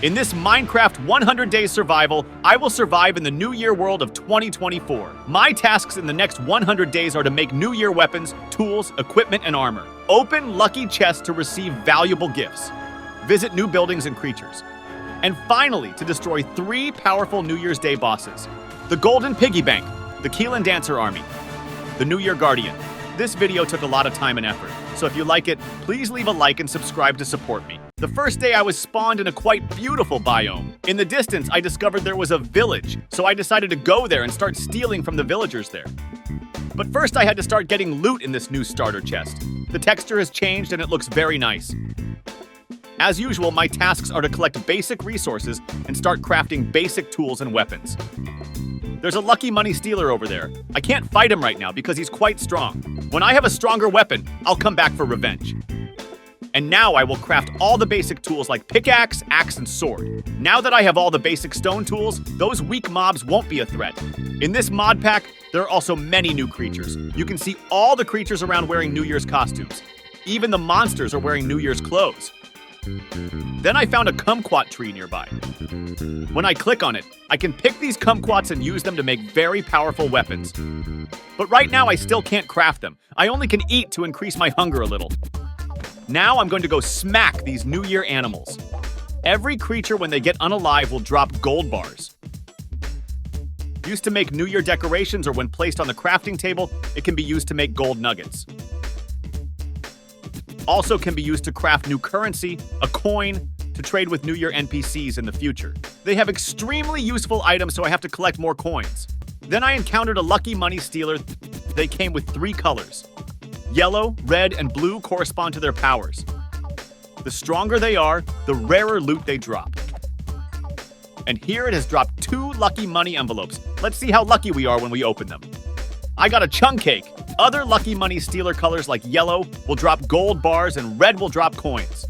In this Minecraft 100 Days Survival, I will survive in the New Year world of 2024. My tasks in the next 100 days are to make New Year weapons, tools, equipment, and armor. Open lucky chests to receive valuable gifts. Visit new buildings and creatures. And finally, to destroy 3 powerful New Year's Day bosses. The Golden Piggy Bank, the Keelan Dancer Army, the New Year Guardian. This video took a lot of time and effort, so if you like it, please leave a like and subscribe to support me. The first day I was spawned in a quite beautiful biome. In the distance, I discovered there was a village, so I decided to go there and start stealing from the villagers there. But first I had to start getting loot in this new starter chest. The texture has changed and it looks very nice. As usual, my tasks are to collect basic resources and start crafting basic tools and weapons. There's a lucky money stealer over there. I can't fight him right now because he's quite strong. When I have a stronger weapon, I'll come back for revenge. And now I will craft all the basic tools like pickaxe, axe, and sword. Now that I have all the basic stone tools, those weak mobs won't be a threat. In this mod pack, there are also many new creatures. You can see all the creatures around wearing New Year's costumes. Even the monsters are wearing New Year's clothes. Then I found a kumquat tree nearby. When I click on it, I can pick these kumquats and use them to make very powerful weapons. But right now I still can't craft them. I only can eat to increase my hunger a little. Now I'm going to go smack these New Year animals. Every creature when they get unalive will drop gold bars. Used to make New Year decorations, or when placed on the crafting table, it can be used to make gold nuggets. Also can be used to craft new currency, a coin, to trade with New Year NPCs in the future. They have extremely useful items, so I have to collect more coins. Then I encountered a lucky money stealer. They came with 3 colors. Yellow, red, and blue correspond to their powers. The stronger they are, the rarer loot they drop. And here it has dropped 2 lucky money envelopes. Let's see how lucky we are when we open them. I got a chunk cake. Other lucky money stealer colors like yellow will drop gold bars and red will drop coins.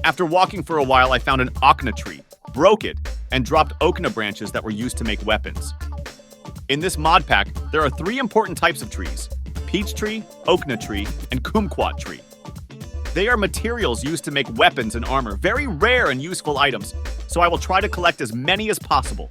After walking for a while, I found an okna tree, broke it, and dropped okna branches that were used to make weapons. In this mod pack, there are 3 important types of trees: peach tree, okna tree, and kumquat tree. They are materials used to make weapons and armor, very rare and useful items, so I will try to collect as many as possible.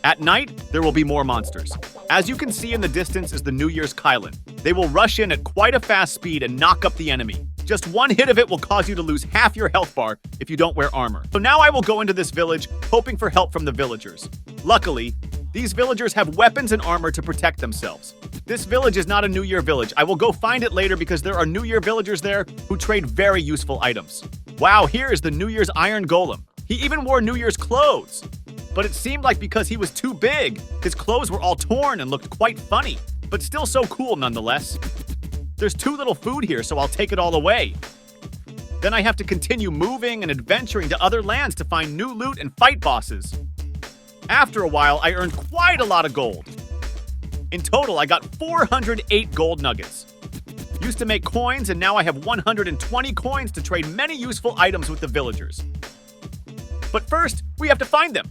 At night, there will be more monsters. As you can see in the distance is the New Year's Kylan. They will rush in at quite a fast speed and knock up the enemy. Just one hit of it will cause you to lose half your health bar if you don't wear armor. So now I will go into this village, hoping for help from the villagers. Luckily, these villagers have weapons and armor to protect themselves. This village is not a New Year village. I will go find it later because there are New Year villagers there who trade very useful items. Wow, here is the New Year's Iron Golem. He even wore New Year's clothes. But it seemed like because he was too big, his clothes were all torn and looked quite funny, but still so cool nonetheless. There's too little food here, so I'll take it all away. Then I have to continue moving and adventuring to other lands to find new loot and fight bosses. After a while, I earned quite a lot of gold. In total, I got 408 gold nuggets. Used to make coins, and now I have 120 coins to trade many useful items with the villagers. But first, we have to find them.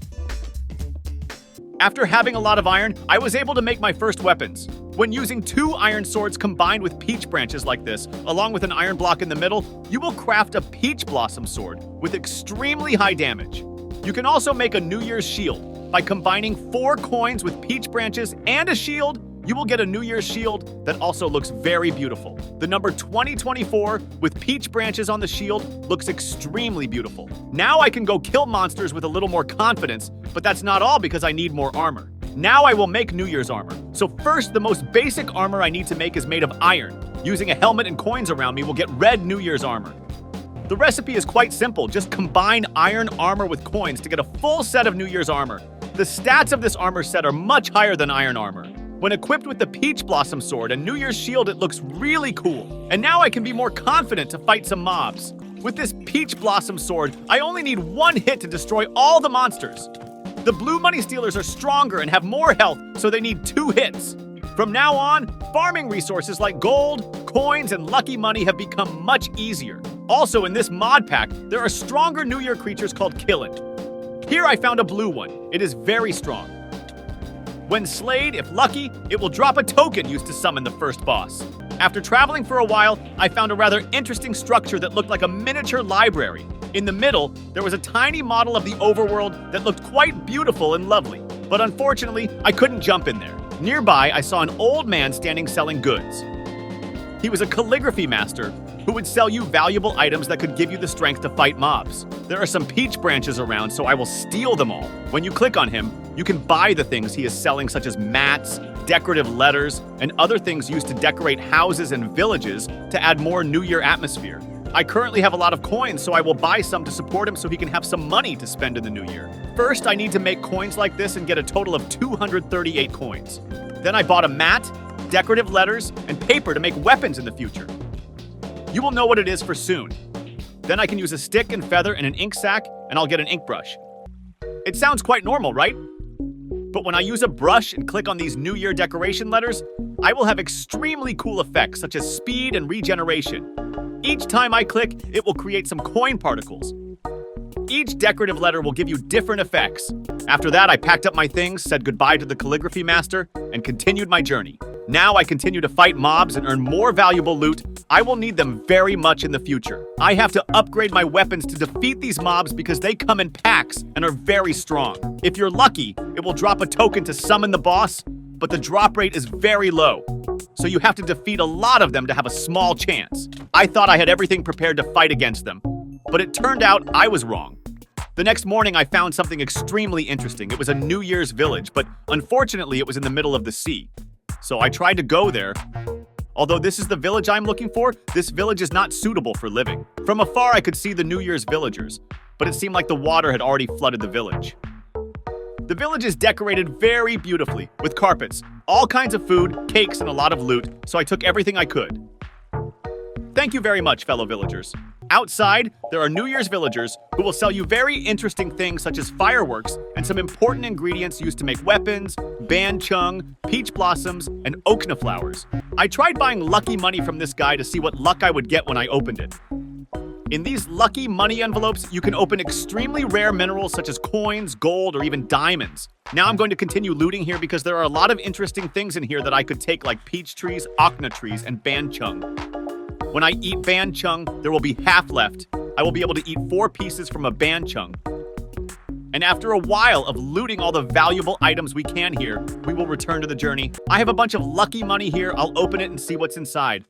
After having a lot of iron, I was able to make my first weapons. When using 2 iron swords combined with peach branches like this, along with an iron block in the middle, you will craft a peach blossom sword with extremely high damage. You can also make a New Year's shield. By combining 4 coins with peach branches and a shield, you will get a New Year's shield that also looks very beautiful. The number 2024 with peach branches on the shield looks extremely beautiful. Now I can go kill monsters with a little more confidence, but that's not all because I need more armor. Now I will make New Year's armor. So first, the most basic armor I need to make is made of iron. Using a helmet and coins around me will get red New Year's armor. The recipe is quite simple. Just combine iron armor with coins to get a full set of New Year's armor. The stats of this armor set are much higher than iron armor. When equipped with the Peach Blossom Sword and New Year's Shield, it looks really cool. And now I can be more confident to fight some mobs. With this Peach Blossom Sword, I only need 1 hit to destroy all the monsters. The blue money stealers are stronger and have more health, so they need 2 hits. From now on, farming resources like gold, coins, and lucky money have become much easier. Also, in this mod pack, there are stronger New Year creatures called Keelan. Here I found a blue one. It is very strong. When slayed, if lucky, it will drop a token used to summon the first boss. After traveling for a while, I found a rather interesting structure that looked like a miniature library. In the middle, there was a tiny model of the overworld that looked quite beautiful and lovely. But unfortunately, I couldn't jump in there. Nearby, I saw an old man standing selling goods. He was a calligraphy master who would sell you valuable items that could give you the strength to fight mobs. There are some peach branches around, so I will steal them all. When you click on him, you can buy the things he is selling, such as mats, decorative letters, and other things used to decorate houses and villages to add more New Year atmosphere. I currently have a lot of coins, so I will buy some to support him so he can have some money to spend in the new year. First, I need to make coins like this and get a total of 238 coins. Then I bought a mat, decorative letters, and paper to make weapons in the future. You will know what it is for soon. Then I can use a stick and feather and an ink sac, and I'll get an ink brush. It sounds quite normal, right? But when I use a brush and click on these New Year decoration letters, I will have extremely cool effects such as speed and regeneration. Each time I click, it will create some coin particles. Each decorative letter will give you different effects. After that, I packed up my things, said goodbye to the calligraphy master, and continued my journey. Now I continue to fight mobs and earn more valuable loot. I will need them very much in the future. I have to upgrade my weapons to defeat these mobs because they come in packs and are very strong. If you're lucky, it will drop a token to summon the boss, but the drop rate is very low. So you have to defeat a lot of them to have a small chance. I thought I had everything prepared to fight against them, but it turned out I was wrong. The next morning, I found something extremely interesting. It was a New Year's village, but unfortunately, it was in the middle of the sea. So I tried to go there. Although this is the village I'm looking for, this village is not suitable for living. From afar, I could see the New Year's villagers, but it seemed like the water had already flooded the village. The village is decorated very beautifully, with carpets, all kinds of food, cakes, and a lot of loot, so I took everything I could. Thank you very much, fellow villagers. Outside, there are New Year's villagers who will sell you very interesting things such as fireworks and some important ingredients used to make weapons, banchung, peach blossoms, and okna flowers. I tried buying lucky money from this guy to see what luck I would get when I opened it. In these lucky money envelopes, you can open extremely rare minerals such as coins, gold, or even diamonds. Now I'm going to continue looting here because there are a lot of interesting things in here that I could take, like peach trees, okna trees, and banchung. When I eat banchung, there will be half left. I will be able to eat 4 pieces from a banchung. And after a while of looting all the valuable items we can here, we will return to the journey. I have a bunch of lucky money here. I'll open it and see what's inside.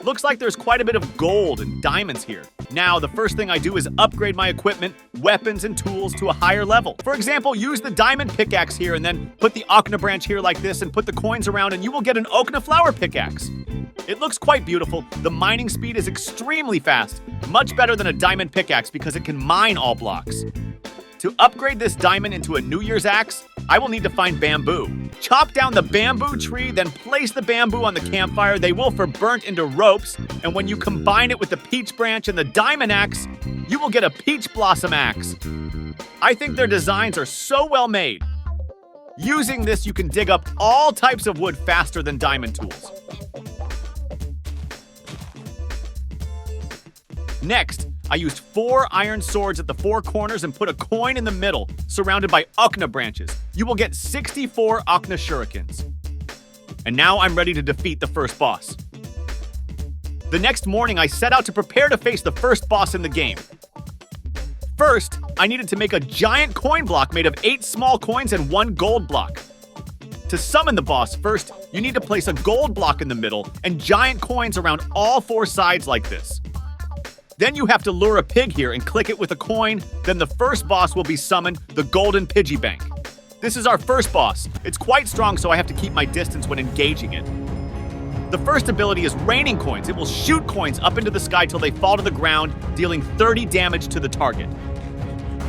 Looks like there's quite a bit of gold and diamonds here. Now, the first thing I do is upgrade my equipment, weapons, and tools to a higher level. For example, use the diamond pickaxe here and then put the okna branch here like this and put the coins around and you will get an okna flower pickaxe. It looks quite beautiful. The mining speed is extremely fast, much better than a diamond pickaxe because it can mine all blocks. To upgrade this diamond into a New Year's axe, I will need to find bamboo. Chop down the bamboo tree, then place the bamboo on the campfire. They will be burnt into ropes, and when you combine it with the peach branch and the diamond axe, you will get a peach blossom axe. I think their designs are so well made. Using this, you can dig up all types of wood faster than diamond tools. Next, I used 4 iron swords at the 4 corners and put a coin in the middle, surrounded by okna branches. You will get 64 okna shurikens. And now I'm ready to defeat the first boss. The next morning, I set out to prepare to face the first boss in the game. First, I needed to make a giant coin block made of 8 small coins and 1 gold block. To summon the boss, first, you need to place a gold block in the middle and giant coins around all 4 sides like this. Then you have to lure a pig here and click it with a coin. Then the first boss will be summoned, the Golden Pidgey Bank. This is our first boss. It's quite strong, so I have to keep my distance when engaging it. The first ability is Raining Coins. It will shoot coins up into the sky till they fall to the ground, dealing 30 damage to the target.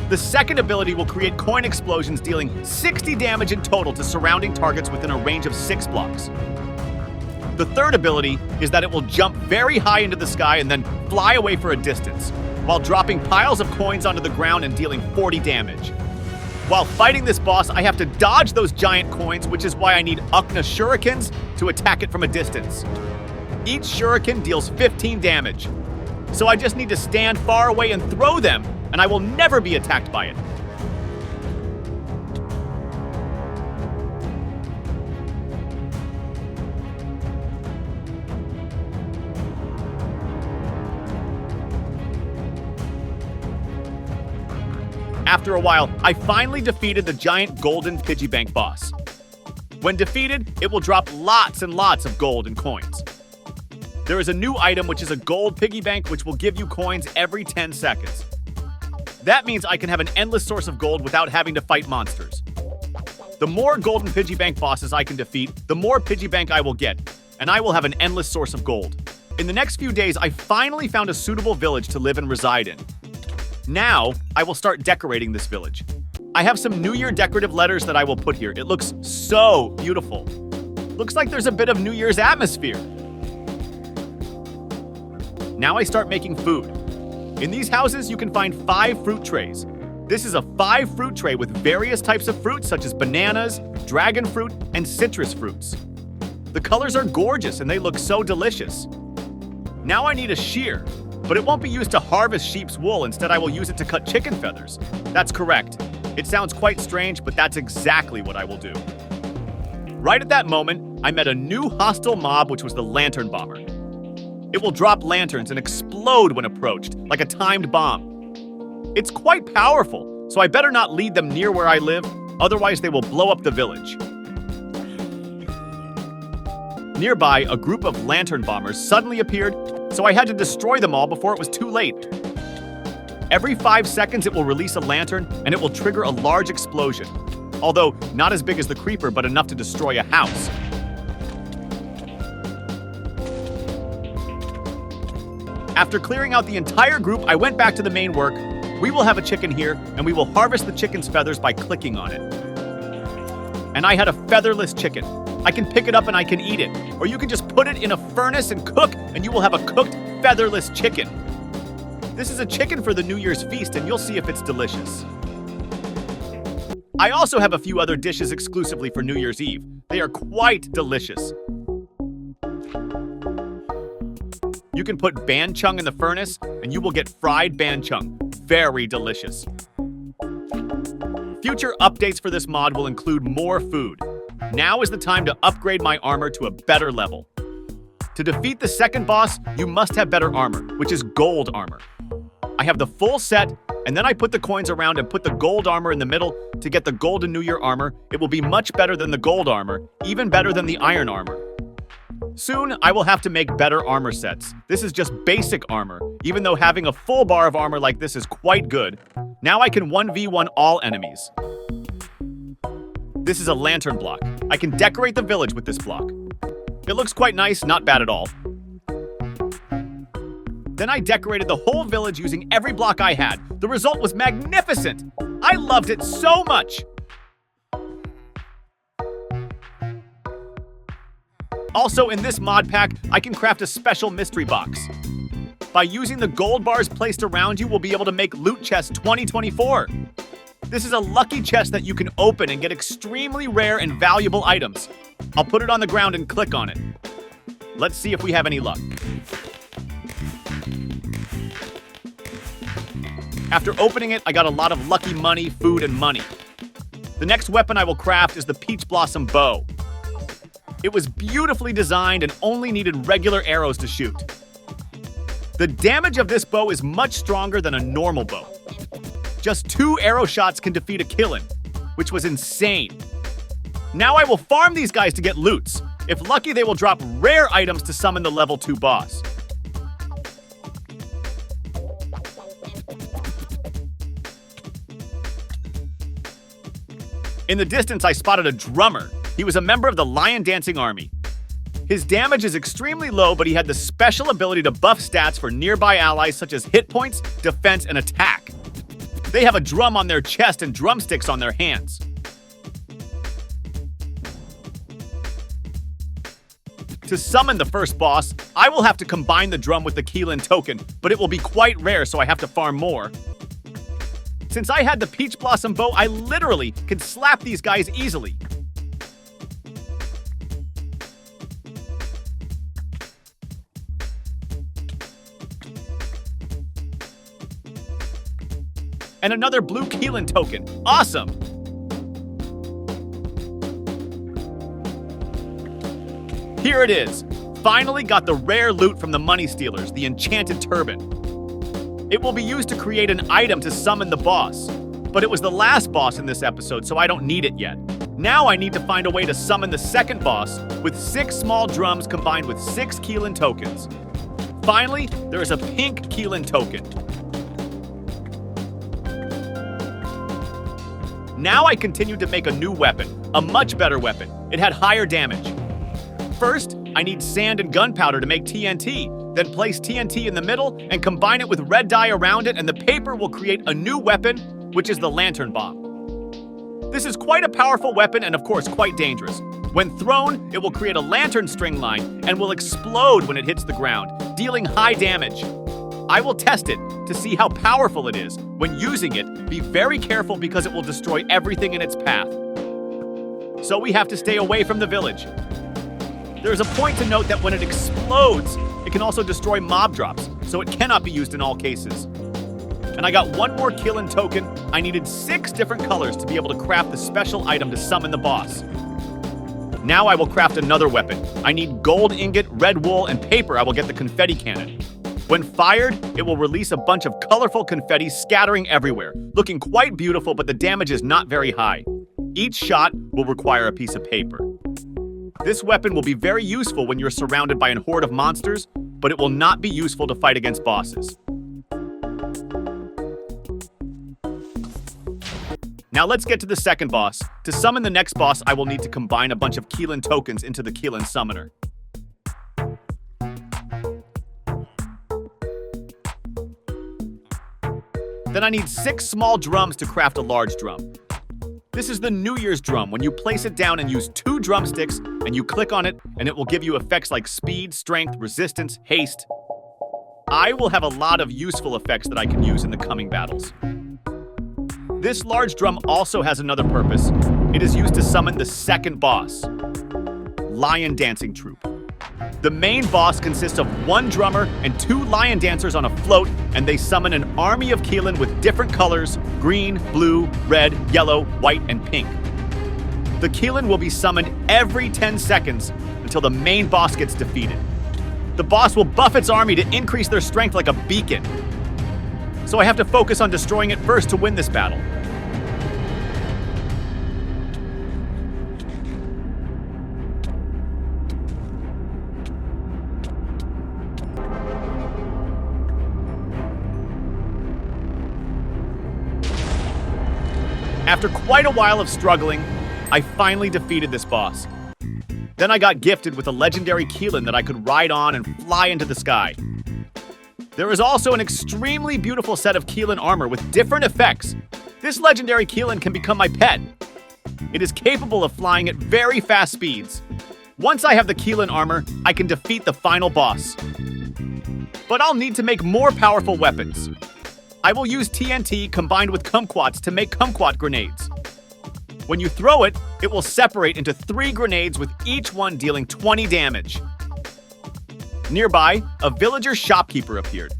The second ability will create coin explosions, dealing 60 damage in total to surrounding targets within a range of 6 blocks. The third ability is that it will jump very high into the sky and then fly away for a distance, while dropping piles of coins onto the ground and dealing 40 damage. While fighting this boss, I have to dodge those giant coins, which is why I need okna shurikens to attack it from a distance. Each shuriken deals 15 damage, so I just need to stand far away and throw them, and I will never be attacked by it. After a while, I finally defeated the giant golden piggy bank boss. When defeated, it will drop lots and lots of gold and coins. There is a new item which is a gold piggy bank which will give you coins every 10 seconds. That means I can have an endless source of gold without having to fight monsters. The more golden piggy bank bosses I can defeat, the more piggy bank I will get, and I will have an endless source of gold. In the next few days, I finally found a suitable village to live and reside in. Now, I will start decorating this village. I have some New Year decorative letters that I will put here. It looks so beautiful. Looks like there's a bit of New Year's atmosphere. Now I start making food. In these houses, you can find 5 fruit trays. This is a 5 fruit tray with various types of fruits such as bananas, dragon fruit, and citrus fruits. The colors are gorgeous and they look so delicious. Now I need a shear, but it won't be used to harvest sheep's wool. Instead, I will use it to cut chicken feathers. That's correct. It sounds quite strange, but that's exactly what I will do. Right at that moment, I met a new hostile mob, which was the lantern bomber. It will drop lanterns and explode when approached, like a timed bomb. It's quite powerful, so I better not lead them near where I live, otherwise they will blow up the village. Nearby, a group of lantern bombers suddenly appeared, so I had to destroy them all before it was too late. Every 5 seconds, it will release a lantern, and it will trigger a large explosion. Although, not as big as the creeper, but enough to destroy a house. After clearing out the entire group, I went back to the main work. We will have a chicken here, and we will harvest the chicken's feathers by clicking on it. And I had a featherless chicken. I can pick it up and I can eat it. Or you can just put it in a furnace and cook, and you will have a cooked, featherless chicken. This is a chicken for the New Year's feast, and you'll see if it's delicious. I also have a few other dishes exclusively for New Year's Eve. They are quite delicious. You can put banchung in the furnace, and you will get fried banchung. Very delicious. Future updates for this mod will include more food. Now is the time to upgrade my armor to a better level. To defeat the second boss, you must have better armor, which is gold armor. I have the full set, and then I put the coins around and put the gold armor in the middle to get the golden New Year armor. It will be much better than the gold armor, even better than the iron armor. Soon, I will have to make better armor sets. This is just basic armor, even though having a full bar of armor like this is quite good. Now I can 1v1 all enemies. This is a lantern block. I can decorate the village with this block. It looks quite nice, not bad at all. Then I decorated the whole village using every block I had. The result was magnificent! I loved it so much! Also, in this mod pack, I can craft a special mystery box. By using the gold bars placed around you, we'll be able to make Loot Chest 2024. This is a lucky chest that you can open and get extremely rare and valuable items. I'll put it on the ground and click on it. Let's see if we have any luck. After opening it, I got a lot of lucky money, food, and money. The next weapon I will craft is the Peach Blossom Bow. It was beautifully designed and only needed regular arrows to shoot. The damage of this bow is much stronger than a normal bow. Just 2 arrow shots can defeat a Killin, which was insane. Now I will farm these guys to get loots. If lucky, they will drop rare items to summon the level 2 boss. In the distance, I spotted a drummer. He was a member of the Lion Dancing Army. His damage is extremely low, but he had the special ability to buff stats for nearby allies such as hit points, defense, and attack. They have a drum on their chest and drumsticks on their hands. To summon the first boss, I will have to combine the drum with the Killin token, but it will be quite rare, so I have to farm more. Since I had the Peach Blossom Bow, I literally can slap these guys easily. And another blue Killin token. Awesome! Here it is. Finally got the rare loot from the money stealers, the enchanted turban. It will be used to create an item to summon the boss. But it was the last boss in this episode, so I don't need it yet. Now I need to find a way to summon the second boss with 6 small drums combined with 6 Keelan tokens. Finally, there is a pink Keelan token. Now I continued to make a new weapon, a much better weapon. It had higher damage. First, I need sand and gunpowder to make TNT. Then place TNT in the middle and combine it with red dye around it, and the paper will create a new weapon, which is the lantern bomb. This is quite a powerful weapon and of course quite dangerous. When thrown, it will create a lantern string line and will explode when it hits the ground, dealing high damage. I will test it to see how powerful it is. When using it, be very careful because it will destroy everything in its path. So we have to stay away from the village. There is a point to note that when it explodes, it can also destroy mob drops, so it cannot be used in all cases. And I got 1 more Keelan token. I needed 6 different colors to be able to craft the special item to summon the boss. Now I will craft another weapon. I need gold ingot, red wool, and paper. I will get the confetti cannon. When fired, it will release a bunch of colorful confetti scattering everywhere, looking quite beautiful, but the damage is not very high. Each shot will require a piece of paper. This weapon will be very useful when you're surrounded by a horde of monsters, but it will not be useful to fight against bosses. Now let's get to the second boss. To summon the next boss, I will need to combine a bunch of Keelan tokens into the Keelan summoner. Then I need 6 small drums to craft a large drum. This is the New Year's drum. When you place it down and use 2 drumsticks and you click on it, and it will give you effects like speed, strength, resistance, haste. I will have a lot of useful effects that I can use in the coming battles. This large drum also has another purpose. It is used to summon the second boss, Lion Dancing Troupe. The main boss consists of 1 drummer and 2 lion dancers on a float, and they summon an army of Keelan with different colors: green, blue, red, yellow, white, and pink. The Keelan will be summoned every 10 seconds until the main boss gets defeated. The boss will buff its army to increase their strength like a beacon. So I have to focus on destroying it first to win this battle. After quite a while of struggling, I finally defeated this boss. Then I got gifted with a legendary Keelan that I could ride on and fly into the sky. There is also an extremely beautiful set of Keelan armor with different effects. This legendary Keelan can become my pet. It is capable of flying at very fast speeds. Once I have the Keelan armor, I can defeat the final boss. But I'll need to make more powerful weapons. I will use TNT combined with kumquats to make kumquat grenades. When you throw it, it will separate into 3 grenades with each one dealing 20 damage. Nearby, a villager shopkeeper appeared.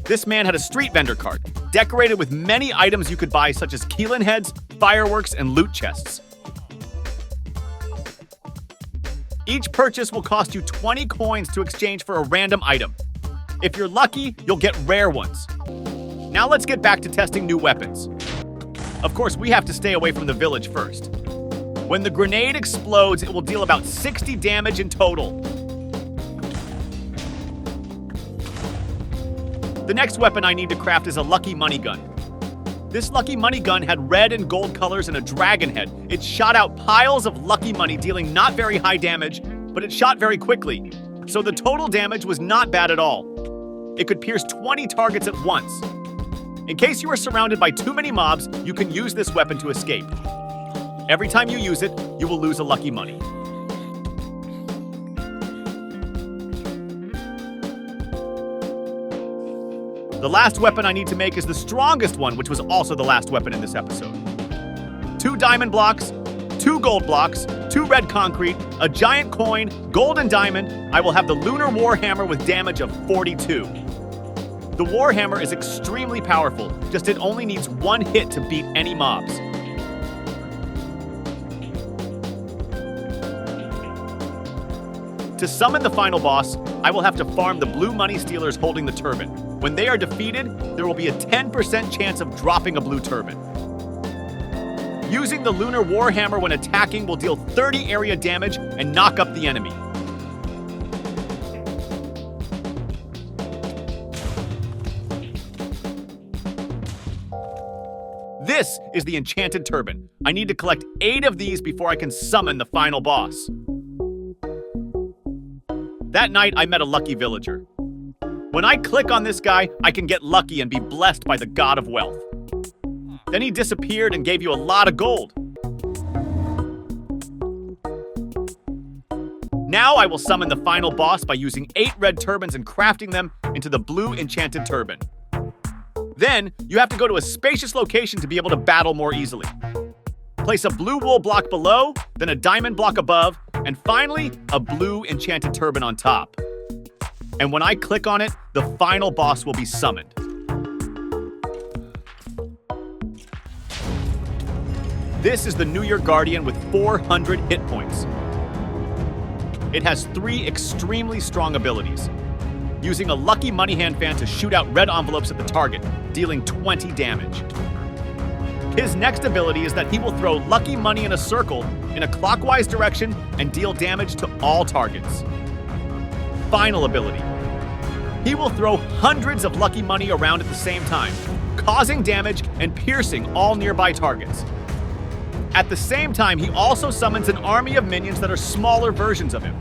This man had a street vendor cart, decorated with many items you could buy, such as Keelan heads, fireworks, and loot chests. Each purchase will cost you 20 coins to exchange for a random item. If you're lucky, you'll get rare ones. Now let's get back to testing new weapons. Of course, we have to stay away from the village first. When the grenade explodes, it will deal about 60 damage in total. The next weapon I need to craft is a lucky money gun. This lucky money gun had red and gold colors and a dragon head. It shot out piles of lucky money, dealing not very high damage, but it shot very quickly. So the total damage was not bad at all. It could pierce 20 targets at once. In case you are surrounded by too many mobs, you can use this weapon to escape. Every time you use it, you will lose a lucky money. The last weapon I need to make is the strongest one, which was also the last weapon in this episode. 2 diamond blocks, 2 gold blocks, 2 red concrete, a giant coin, gold and diamond. I will have the Lunar Warhammer with damage of 42. The Warhammer is extremely powerful, just it only needs 1 hit to beat any mobs. To summon the final boss, I will have to farm the blue money stealers holding the turban. When they are defeated, there will be a 10% chance of dropping a blue turban. Using the Lunar Warhammer when attacking will deal 30 area damage and knock up the enemy. This is the Enchanted Turban. I need to collect 8 of these before I can summon the final boss. That night, I met a lucky villager. When I click on this guy, I can get lucky and be blessed by the god of wealth. Then he disappeared and gave you a lot of gold. Now I will summon the final boss by using 8 red turbans and crafting them into the blue Enchanted Turban. Then, you have to go to a spacious location to be able to battle more easily. Place a blue wool block below, then a diamond block above, and finally, a blue Enchanted Turban on top. And when I click on it, the final boss will be summoned. This is the New Year Guardian with 400 hit points. It has 3 extremely strong abilities. Using a lucky money hand fan to shoot out red envelopes at the target, dealing 20 damage. His next ability is that he will throw lucky money in a circle in a clockwise direction and deal damage to all targets. Final ability. He will throw hundreds of lucky money around at the same time, causing damage and piercing all nearby targets. At the same time, he also summons an army of minions that are smaller versions of him.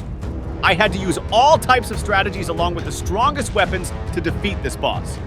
I had to use all types of strategies along with the strongest weapons to defeat this boss.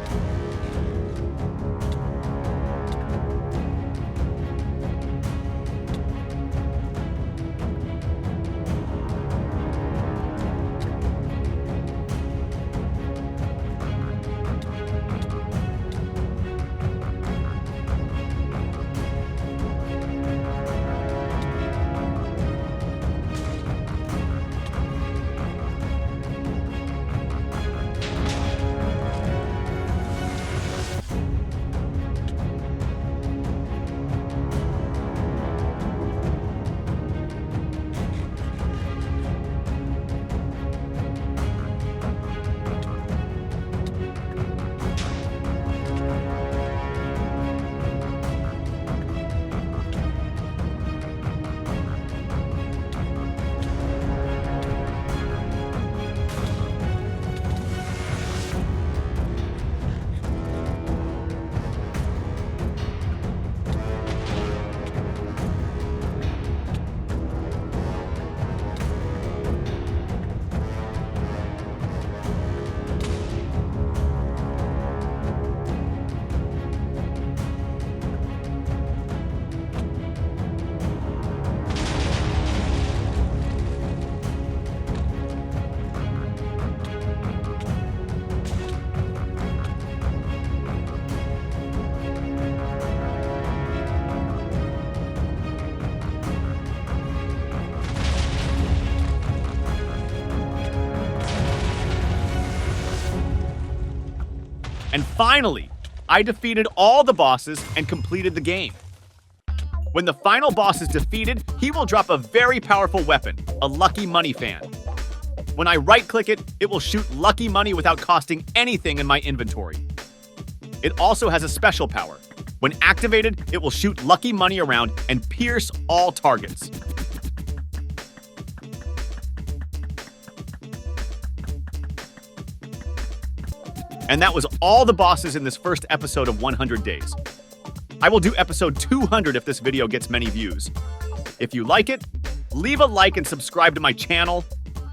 And finally, I defeated all the bosses and completed the game. When the final boss is defeated, he will drop a very powerful weapon, a lucky money fan. When I right-click it, it will shoot lucky money without costing anything in my inventory. It also has a special power. When activated, it will shoot lucky money around and pierce all targets. And that was all the bosses in this first episode of 100 Days. I will do episode 200 if this video gets many views. If you like it, leave a like and subscribe to my channel.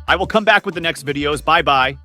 I will come back with the next videos. Bye-bye.